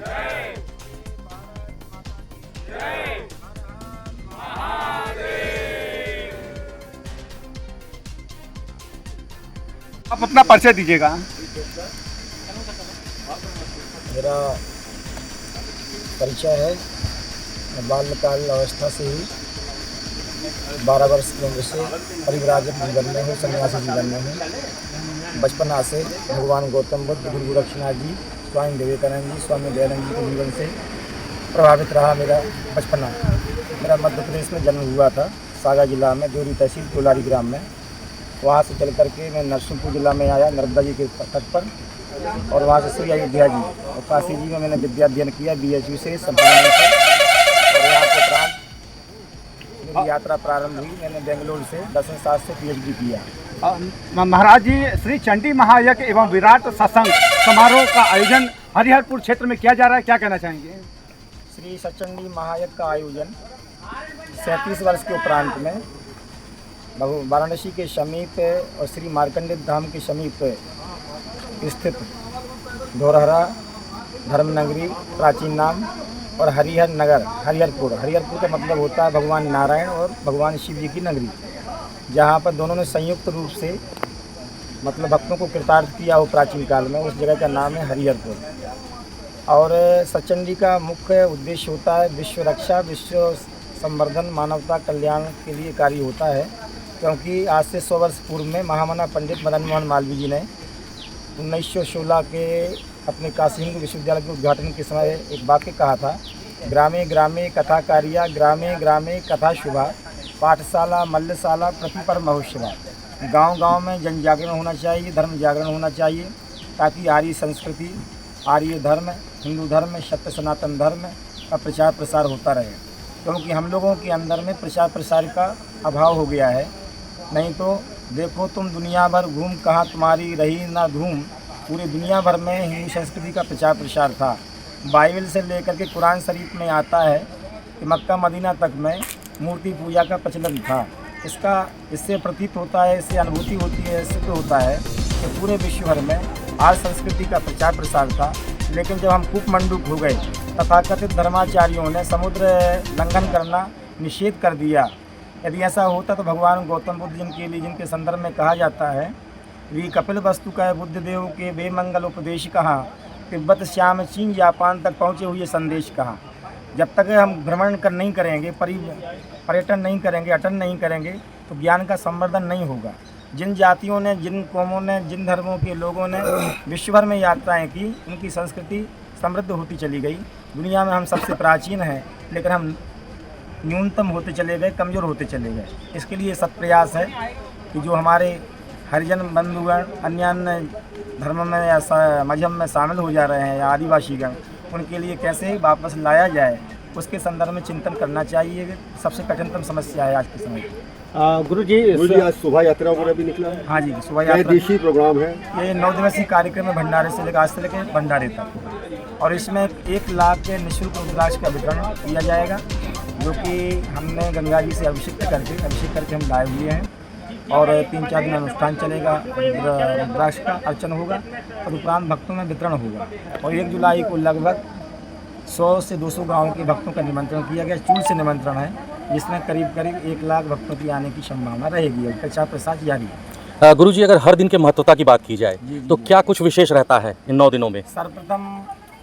आप अपना परिचय दीजिएगा। मेरा परिचय है, मैं बाल्यकाल अवस्था से ही 12 वर्ष की उम्र से परिव्राजक जीवन में हूँ, सन्यासी जीवन में हूँ। बचपना से भगवान गौतम बुद्ध, गुरु गोरक्षनाथ जी, स्वामी विवेकानंद जी, स्वामी दयानंद जी के जीवन से प्रभावित रहा मेरा बचपना। मेरा मध्य प्रदेश में जन्म हुआ था, सागर जिला में, देवरी तहसील कोलारी ग्राम में। वहाँ से चल करके मैं नरसिंहपुर जिला में आया, नर्मदा जी के तट पर, और वहाँ से श्री अयोध्या जी और काशी जी में मैंने विद्या अध्ययन किया BHU से, संपूर्ण से। और यहाँ के उपरांत मेरी यात्रा प्रारंभ हुई, मैंने बेंगलोर से दर्शन शास्त्र से PhD किया। महाराज जी, श्री चंडी महायज्ञ एवं विराट सत्संग समारोह का आयोजन हरिहरपुर क्षेत्र में किया जा रहा है, क्या कहना चाहेंगे? श्री सचंडी महायज्ञ का आयोजन 37 वर्ष के उपरांत में वाराणसी के समीप और श्री मार्कंडेय धाम के समीप स्थित धोरहरा धर्मनगरी प्राचीन नाम और हरिहर नगर, हरिहरपुर का मतलब होता है भगवान नारायण और भगवान शिव जी की नगरी, जहाँ पर दोनों ने संयुक्त रूप से मतलब भक्तों को कृतार्थ किया हो प्राचीन काल में। उस जगह का नाम है हरिहरपुर। और सचंडी का मुख्य उद्देश्य होता है विश्व रक्षा, विश्व संवर्धन, मानवता कल्याण के लिए कार्य होता है। क्योंकि आज से 100 वर्ष पूर्व में महामना पंडित मदन मोहन मालवीय जी ने 1916 के अपने काशी हिंदू विश्वविद्यालय के उद्घाटन के समय एक वाक्य कहा था, ग्रामे ग्रामे कथा कार्या, ग्रामे ग्रामे कथा शुभा, पाठशाला मल्लशाला प्रतिपर महोत्सवा। गांव-गांव में जन जागरण होना चाहिए, धर्म जागरण होना चाहिए, ताकि आर्य संस्कृति, आर्य धर्म, हिंदू धर्म, सत्य सनातन धर्म का प्रचार प्रसार होता रहे। क्योंकि हम लोगों के अंदर में प्रचार प्रसार का अभाव हो गया है। नहीं तो देखो तुम दुनिया भर घूम, कहाँ तुम्हारी रही ना धूम। पूरी दुनिया भर में हिंदू संस्कृति का प्रचार प्रसार था। बाइबल से लेकर के कुरान शरीफ में आता है कि मक्का मदीना तक में मूर्ति पूजा का प्रचलन था। इससे प्रतीत होता है, इससे अनुभूति होती है, सिद्ध होता है कि पूरे विश्व भर में आज संस्कृति का प्रचार प्रसार था। लेकिन जब हम कूपमंडूक हो गए, तथाकथित धर्माचार्यों ने समुद्र लंघन करना निषेध कर दिया। यदि ऐसा होता तो भगवान गौतम बुद्ध जिनके संदर्भ में कहा जाता है, वी कपिल वस्तु का बुद्ध देव के वे मंगल उपदेश कहाँ, तिब्बत श्याम चीन जापान तक पहुँचे हुए संदेश कहाँ। जब तक हम भ्रमण नहीं करेंगे, पर्यटन नहीं करेंगे, अटन नहीं करेंगे, तो ज्ञान का संवर्धन नहीं होगा। जिन जातियों ने, जिन कौमों ने, जिन धर्मों के लोगों ने विश्व भर में यात्राएं की, उनकी संस्कृति समृद्ध होती चली गई। दुनिया में हम सबसे प्राचीन हैं, लेकिन हम न्यूनतम होते चले गए, कमज़ोर होते चले गए। इसके लिए सत्प्रयास है कि जो हमारे हरिजन बंधुगण अन्य धर्म में या मजहब में शामिल हो जा रहे हैं या आदिवासीगण, उनके लिए कैसे वापस लाया जाए, उसके संदर्भ में चिंतन करना चाहिए। सबसे कठिनतम समस्या है आज के समय की। गुरु जी आज शोभा यात्रा वगैरह भी निकला है? हाँ जी, शोभा यात्रा देशी प्रोग्राम है। ये 9 दिवसीय कार्यक्रम है, भंडारे से लेकर आज से लेकर भंडारे तक। और इसमें 1 लाख के निःशुल्क रुद्राक्ष का वितरण किया जाएगा, जो कि हमने गंगा जी से अभिषेक करके हम लाए हुए हैं। और 3-4 दिन अनुष्ठान चलेगा, रुद्राक्ष का अर्चन होगा और उपरांत भक्तों में वितरण होगा। और 1 जुलाई को लगभग 100 से 200 गाँव के भक्तों का निमंत्रण किया गया। चूल से निमंत्रण है, जिसमें करीब 1 लाख भक्तों की आने की संभावना रहेगी और प्रचार प्रसार जारी है। गुरु जी, अगर हर दिन के महत्वता की बात की जाए तो क्या कुछ विशेष रहता है इन 9 दिनों में? सर्वप्रथम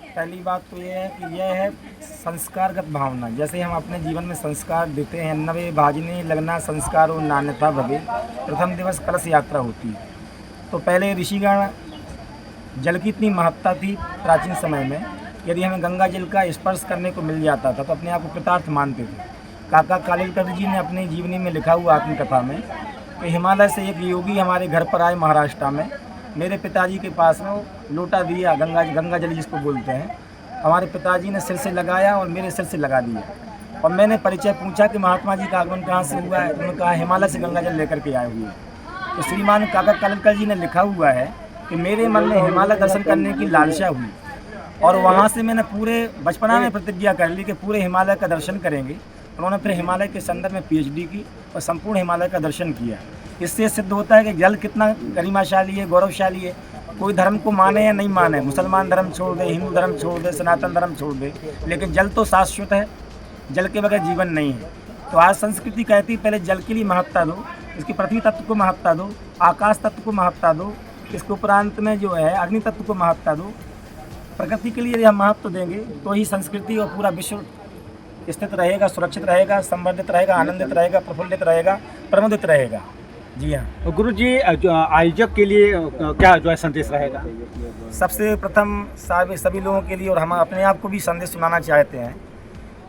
पहली बात तो ये है कि यह है संस्कारगत भावना। जैसे हम अपने जीवन में संस्कार देते हैं, नवे भाजने लगना संस्कार और नान्यता भवे। प्रथम दिवस कलश यात्रा होती है। तो पहले ऋषिगण, जल की इतनी महत्ता थी प्राचीन समय में, यदि हमें गंगा जल का स्पर्श करने को मिल जाता था तो अपने आप को कृतार्थ मानते थे। काका कालेलकर जी ने अपनी जीवनी में लिखा हुआ आत्मकथा में कि हिमालय से एक योगी हमारे घर पर आए महाराष्ट्र में। मेरे पिताजी के पास में वो लोटा दिया, गंगा जल जिसको बोलते हैं, हमारे पिताजी ने सिर से लगाया और मेरे सिर से लगा दिया। और मैंने परिचय पूछा कि महात्मा जी का आगमन कहाँ से हुआ है, उन्होंने कहा हिमालय से गंगा जल लेकर के आए हुए। तो श्रीमान काका कालेलकर जी ने लिखा हुआ है कि मेरे मन में हिमालय दर्शन करने की लालसा हुई और वहाँ से मैंने पूरे बचपना में प्रतिज्ञा कर ली कि पूरे हिमालय का दर्शन करेंगे। उन्होंने फिर हिमालय के संदर्भ में PhD की और संपूर्ण हिमालय का दर्शन किया। इससे सिद्ध होता है कि जल कितना गरिमाशाली है, गौरवशाली है। कोई धर्म को माने या नहीं माने, मुसलमान धर्म छोड़ दे, हिंदू धर्म छोड़ दे, सनातन धर्म छोड़ दे, लेकिन जल तो शाश्वत है, जल के बगैर जीवन नहीं है। तो आज संस्कृति कहती है पहले जल के लिए महत्ता दो, इसकी पृथ्वी तत्व को महत्ता दो, आकाश तत्व को महत्ता दो, इसके उपरांत में जो है अग्नि तत्व को महत्ता दो। प्रकृति के लिए यदि हम महत्व देंगे तो ही संस्कृति और पूरा विश्व स्थित रहेगा, सुरक्षित रहेगा, संवर्धित रहेगा, आनंदित रहेगा, प्रफुल्लित रहेगा, प्रमुदित रहेगा। जी हाँ। तो गुरु जी आयोजक के लिए क्या जो है संदेश रहेगा? सबसे प्रथम सभी लोगों के लिए और हम अपने आप को भी संदेश सुनाना चाहते हैं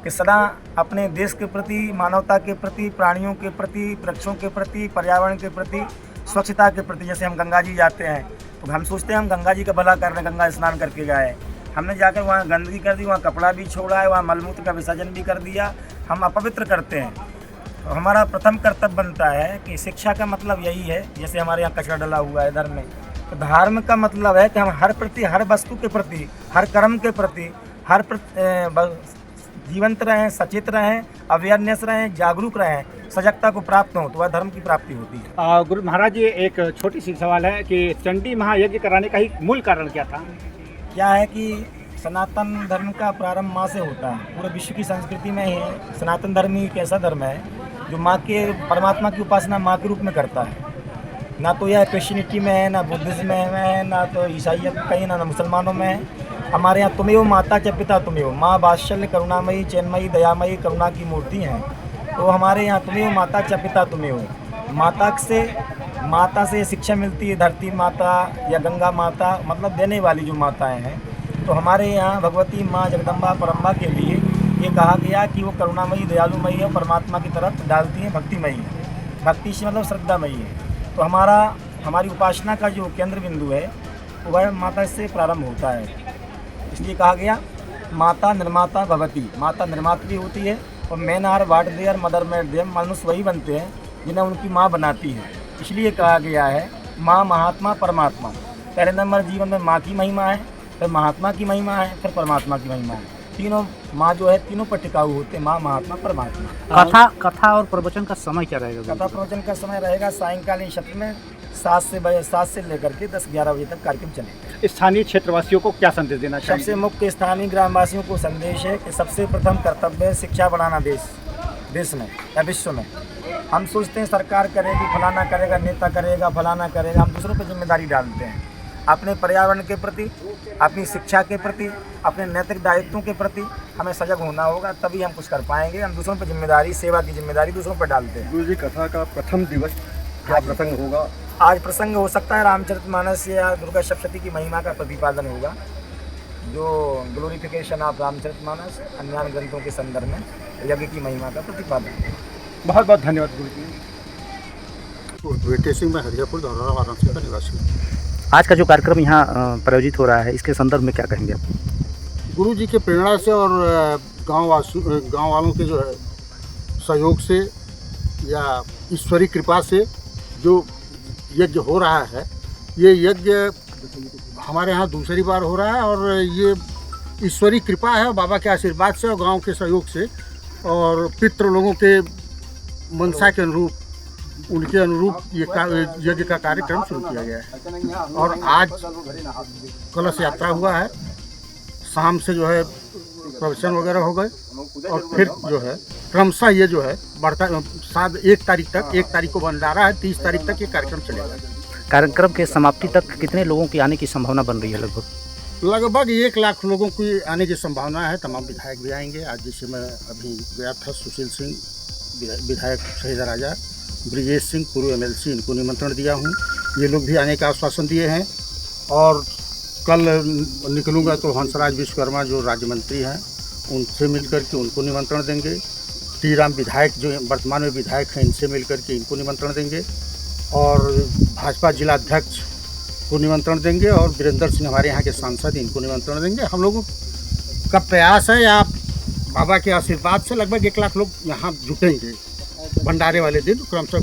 कि सदा अपने देश के प्रति, मानवता के प्रति, प्राणियों के प्रति, वृक्षों के प्रति, पर्यावरण के प्रति, स्वच्छता के प्रति, जैसे हम गंगा जी जाते हैं तो हम सोचते हैं हम गंगा जी का भला कर रहे हैं, गंगा स्नान करके गए, हमने जाकर वहाँ गंदगी कर दी, वहाँ कपड़ा भी छोड़ा है, वहाँ मलमूत्र का विसर्जन भी कर दिया, हम अपवित्र करते हैं। तो हमारा प्रथम कर्तव्य बनता है कि शिक्षा का मतलब यही है, जैसे हमारे यहाँ कचरा डला हुआ है धर्म में, तो धर्म का मतलब है कि हम हर वस्तु के प्रति, हर कर्म के प्रति, जीवंत रहें, सचेत रहें, अवेयरनेस रहें, जागरूक रहें, सजगता को प्राप्त हो तो वह धर्म की प्राप्ति होती है। गुरु महाराज जी एक छोटी सी सवाल है कि चंडी महायज्ञ कराने का ही मूल कारण क्या था? क्या है कि सनातन धर्म का प्रारंभ माँ से होता है। पूरे विश्व की संस्कृति में ही सनातन धर्म ही एक ऐसा धर्म है जो माँ के, परमात्मा की उपासना माँ के रूप में करता है। ना तो यह क्रिश्चियनिटी में है, ना बुद्धिज्म में है, ना तो ईसाइयत कहीं, ना मुसलमानों में है। हमारे यहाँ तुमेव माता च पिता तुमेव, माँ वात्सल्य करुणामयी, चैनमयी, दयामयी, करुणा की मूर्ति हैं। तो हमारे यहाँ तुमेव माता च पिता तुमेव, माता से शिक्षा मिलती है, धरती माता या गंगा माता मतलब देने वाली जो माताएं हैं। तो हमारे यहाँ भगवती माँ जगदम्बा परम्बा के लिए ये कहा गया कि वो करुणामयी, दयालुमयी है, परमात्मा की तरफ डालती हैं, भक्तिमयी है। भक्ति से मतलब श्रद्धामयी है। तो हमारी उपासना का जो केंद्र बिंदु है वह माता से प्रारंभ होता है। इसलिए कहा गया माता निर्माता भवती, माता निर्मात्री होती है और man are what their mother made them, मनुष्य वही बनते हैं जिन्हें उनकी माँ बनाती है। इसलिए कहा गया है माँ, महात्मा, परमात्मा। पहले नंबर जीवन में माँ की महिमा है, फिर महात्मा की महिमा है, फिर परमात्मा की महिमा है। तीनों माँ जो है तीनों पर टिकाऊ होते हैं, माँ, महात्मा, परमात्मा। कथा और प्रवचन का समय क्या रहेगा? कथा प्रवचन का समय रहेगा सायंकालीन सत्र में 7 से लेकर के 10-11 बजे तक कार्यक्रम चलेगा। स्थानीय क्षेत्रवासियों को क्या संदेश देना चाहिए? सबसे मुख्य स्थानीय ग्रामवासियों को संदेश है कि सबसे प्रथम कर्तव्य है शिक्षा बढ़ाना देश में या विश्व में। हम सोचते हैं सरकार करेगी, फलाना करेगा, नेता करेगा, फलाना करेगा, हम दूसरों पर जिम्मेदारी डालते हैं। अपने पर्यावरण के प्रति, अपनी शिक्षा के प्रति, अपने नैतिक दायित्वों के प्रति हमें सजग होना होगा, तभी हम कुछ कर पाएंगे। हम दूसरों पर जिम्मेदारी, सेवा की जिम्मेदारी दूसरों पर डालते हैं। गुरु जी कथा का प्रथम दिवस क्या प्रसंग होगा? आज प्रसंग हो सकता है रामचरितमानस या दुर्गा सप्तशती की महिमा का प्रतिपादन होगा, जो ग्लोरिफिकेशन ऑफ रामचरितमानस, अन्य ग्रंथों के संदर्भ में यज्ञ की महिमा का प्रतिपादन। बहुत बहुत धन्यवाद गुरु जी। वेटे सिंह, मैं हरियापुर धौरा वाराणसी का निवासी। आज का जो कार्यक्रम यहाँ प्रायोजित हो रहा है, इसके संदर्भ में क्या कहेंगे? गुरु जी के प्रेरणा से और गांव वालों के जो है सहयोग से या ईश्वरीय कृपा से जो यज्ञ हो रहा है, ये यज्ञ हमारे यहाँ दूसरी बार हो रहा है और ये ईश्वरीय कृपा है, बाबा के आशीर्वाद से और गांव के सहयोग से और पितृ लोगों के मनसा के अनुरूप, उनके अनुरूप ये यज्ञ का कार्यक्रम शुरू किया गया है। और आज कलश यात्रा हुआ है, शाम से जो है प्रवचन वगैरह हो गए और फिर जो है क्रमशः ये जो है बढ़ता 1 तारीख को भंडारा है, 30 तारीख तक ये कार्यक्रम चलेगा। कार्यक्रम के समाप्ति तक कितने लोगों की आने की संभावना बन रही है? लगभग 1 लाख लोगों की आने की संभावना है। तमाम विधायक भी आएंगे। आज जैसे मैं अभी गया था, सुशील सिंह विधायक शहीद राजा, ब्रिजेश सिंह पूर्व MLC, इनको निमंत्रण दिया हूँ। ये लोग भी आने का आश्वासन दिए हैं। और कल निकलूँगा तो हंसराज विश्वकर्मा जो राज्य मंत्री हैं उनसे मिलकर के उनको निमंत्रण देंगे। टी राम विधायक जो वर्तमान में विधायक हैं, इनसे मिलकर के इनको निमंत्रण देंगे और भाजपा जिला अध्यक्ष को निमंत्रण देंगे और वीरेंद्र सिंह हमारे यहाँ के सांसद, इनको निमंत्रण देंगे। हम लोगों का प्रयास है या बाबा के आशीर्वाद से लगभग 1 लाख लोग यहाँ जुटेंगे भंडारे वाले दिन। क्रमशः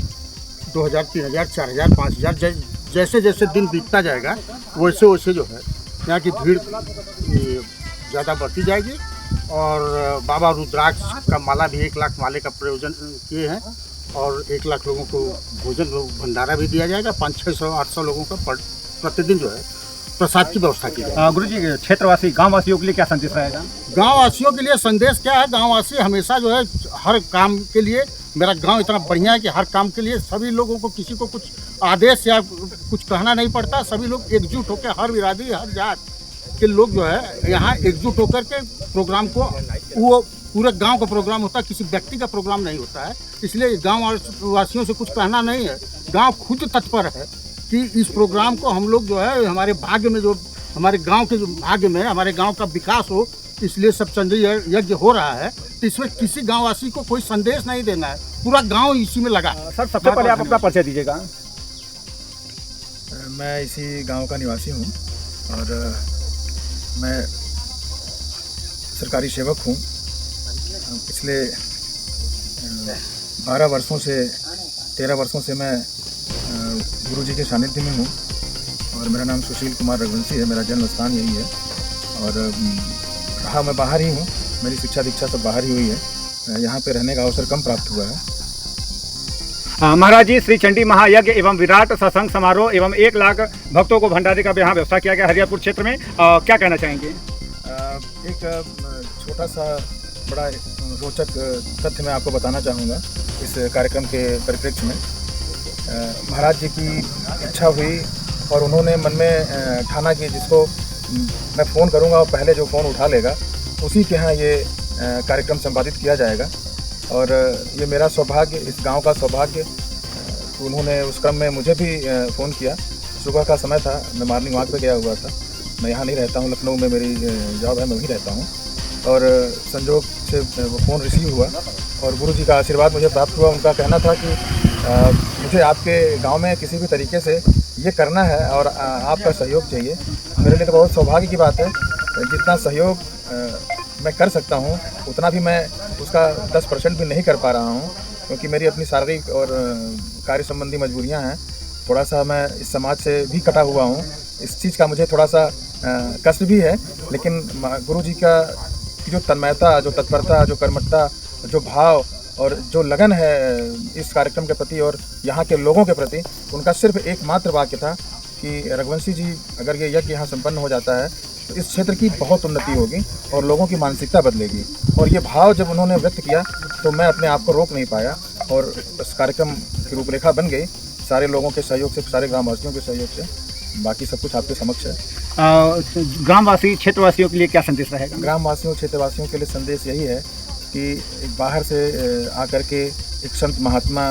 2000, 3000, 4000, 5000 जैसे जैसे दिन बीतता जाएगा वैसे वैसे जो है यहाँ की भीड़ ज़्यादा बढ़ती जाएगी। और बाबा रुद्राक्ष का माला भी 1 लाख माले का प्रयोजन किए हैं और 1 लाख लोगों को भोजन भंडारा भी दिया जाएगा। 500, 600, 800 लोगों का प्रतिदिन जो है प्रसाद की व्यवस्था की जाए। गुरु जी, क्षेत्रवासी गाँव वासियों के लिए क्या संदेश रहेगा? गाँव वासियों के लिए संदेश क्या है, गाँव वासी हमेशा जो है हर काम के लिए, मेरा गांव इतना बढ़िया है कि हर काम के लिए सभी लोगों को, किसी को कुछ आदेश या कुछ कहना नहीं पड़ता। सभी लोग एकजुट होकर, हर बिरादरी हर जात के लोग जो है यहाँ एकजुट होकर के प्रोग्राम को, वो पूरे गांव का प्रोग्राम होता है, किसी व्यक्ति का प्रोग्राम नहीं होता है। इसलिए गांव वासियों से कुछ कहना नहीं है, गांव खुद तत्पर है कि इस प्रोग्राम को हम लोग जो है हमारे भाग्य में, जो हमारे गांव के जो भाग्य में हमारे गांव का विकास हो, इसलिए सप्तचंडी यज्ञ हो रहा है। तो इसमें किसी गांववासी को कोई संदेश नहीं देना है, पूरा गांव इसी में लगा। सर, सबसे पहले आप अपना परिचय दीजिएगा। मैं इसी गांव का निवासी हूं और मैं सरकारी सेवक हूं। पिछले 12 वर्षों से 13 वर्षों से मैं गुरुजी के सानिध्य में हूं और मेरा नाम सुशील कुमार रघुवंशी है। मेरा जन्म स्थान यही है और रहा मैं बाहर ही हूँ, मेरी शिक्षा दीक्षा सब बाहर ही हुई है, यहाँ पे रहने का अवसर कम प्राप्त हुआ है। महाराज जी, श्री चंडी महायज्ञ एवं विराट सत्संग समारोह एवं 1 लाख भक्तों को भंडारे का यहाँ व्यवस्था किया गया हरिहरपुर क्षेत्र में, क्या कहना चाहेंगे? एक छोटा सा बड़ा रोचक तथ्य मैं आपको बताना चाहूँगा इस कार्यक्रम के परिप्रेक्ष्य में। महाराज जी की इच्छा हुई और उन्होंने मन में ठाना कि जिसको मैं फ़ोन करूंगा और पहले जो फ़ोन उठा लेगा उसी के यहाँ ये कार्यक्रम संपादित किया जाएगा। और ये मेरा सौभाग्य, इस गांव का सौभाग्य। उन्होंने उस क्रम में मुझे भी फ़ोन किया। सुबह का समय था, मैं मॉर्निंग वॉक पे गया हुआ था। मैं यहाँ नहीं रहता हूँ, लखनऊ में मेरी जॉब है, मैं वहीं रहता हूँ। और संजोग से वो फ़ोन रिसीव हुआ और गुरु जी का आशीर्वाद मुझे प्राप्त हुआ। उनका कहना था कि मुझे आपके गाँव में किसी भी तरीके से ये करना है और आपका सहयोग चाहिए। मेरे लिए तो बहुत सौभाग्य की बात है। जितना सहयोग मैं कर सकता हूँ उतना भी मैं उसका 10% भी नहीं कर पा रहा हूँ, क्योंकि मेरी अपनी शारीरिक और कार्य संबंधी मजबूरियाँ हैं। थोड़ा सा मैं इस समाज से भी कटा हुआ हूँ, इस चीज़ का मुझे थोड़ा सा कष्ट भी है। लेकिन गुरु जी का जो तन्मयता, जो तत्परता, जो कर्मठता, जो भाव और जो लगन है इस कार्यक्रम के प्रति और यहाँ के लोगों के प्रति, उनका सिर्फ एकमात्र वाक्य था कि रघुवंशी जी, अगर ये यज्ञ यहाँ संपन्न हो जाता है तो इस क्षेत्र की बहुत उन्नति होगी और लोगों की मानसिकता बदलेगी। और ये भाव जब उन्होंने व्यक्त किया तो मैं अपने आप को रोक नहीं पाया और इस कार्यक्रम की रूपरेखा बन गई, सारे लोगों के सहयोग से, सारे ग्रामवासियों के सहयोग से। बाकी सब कुछ आपके समक्ष है। ग्रामवासी, क्षेत्रवासियों के लिए क्या संदेश रहेगा? ग्रामवासियों, क्षेत्रवासियों के लिए संदेश यही है कि एक बाहर से आकर के एक संत महात्मा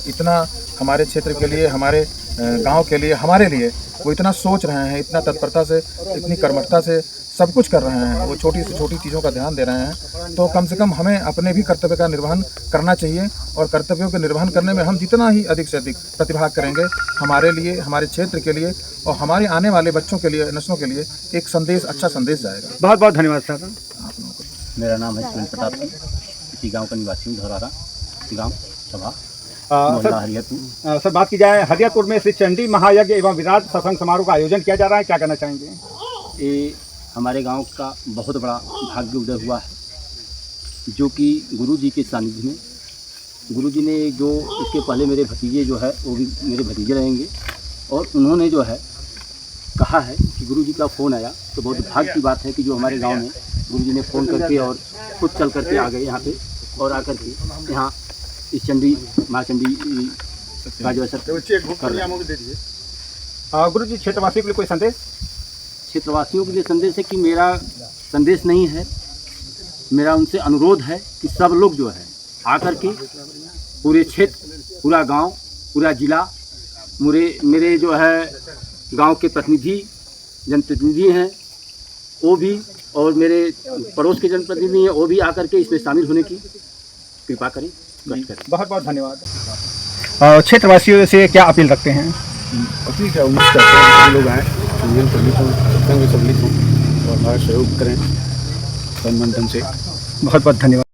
इतना हमारे क्षेत्र के लिए, हमारे गांव के लिए, हमारे लिए वो इतना सोच रहे हैं, इतना तत्परता से, इतनी कर्मठता से सब कुछ कर रहे हैं, वो छोटी से छोटी चीज़ों का ध्यान दे रहे हैं। तो कम से कम हमें अपने भी कर्तव्य का निर्वहन करना चाहिए और कर्तव्यों के निर्वहन करने में हम जितना ही अधिक से अधिक प्रतिभाग करेंगे, हमारे लिए, हमारे क्षेत्र के लिए और हमारे आने वाले बच्चों के लिए, नस्लों के लिए एक संदेश, अच्छा संदेश जाएगा। बहुत बहुत धन्यवाद सर। आप लोगों को। मेरा नाम है सुनील प्रताप सिंह, इसी गांव का निवासी हूँ, धौरारा गांव सभा, हरिहरपुर। सर, बात की जाए हरिहरपुर में श्री चंडी महायज्ञ एवं विराट सत्संग समारोह का आयोजन किया जा रहा है, क्या कहना चाहेंगे? ये हमारे गांव का बहुत बड़ा भाग्य उदय हुआ है, जो कि गुरु जी के सानिध्य में, गुरु जी ने जो, इसके पहले मेरे भतीजे जो है वो भी मेरे भतीजे रहेंगे, और उन्होंने जो है कहा है कि गुरु जी का फ़ोन आया, तो बहुत भाग्य की बात है कि जो हमारे गांव में गुरु जी ने फ़ोन करके और खुद चल करके आ गए यहाँ पे और आकर के यहाँ इस चंडी महाचंडी का जो है गुरु जी, क्षेत्रवासियों के लिए कोई संदेश? क्षेत्रवासियों के लिए संदेश है कि मेरा संदेश नहीं है, मेरा उनसे अनुरोध है कि सब लोग जो है आकर के पूरे क्षेत्र, पूरा गांव, पूरा जिला, मेरे जो है गांव के प्रतिनिधि, जनप्रतिनिधि हैं वो भी, और मेरे पड़ोस के जनप्रतिनिधि हैं वो भी आकर के इसमें शामिल होने की कृपा करें। बहुत बहुत धन्यवाद। क्षेत्रवासियों से क्या अपील रखते हैं? अपील क्या, उम्मीद करते हैं कि लोग आएँ, संगीन सम्मिलित हों, सत्संग में सम्मिलित हों और हमारा सहयोग करें तन मन धन से। बहुत बहुत धन्यवाद।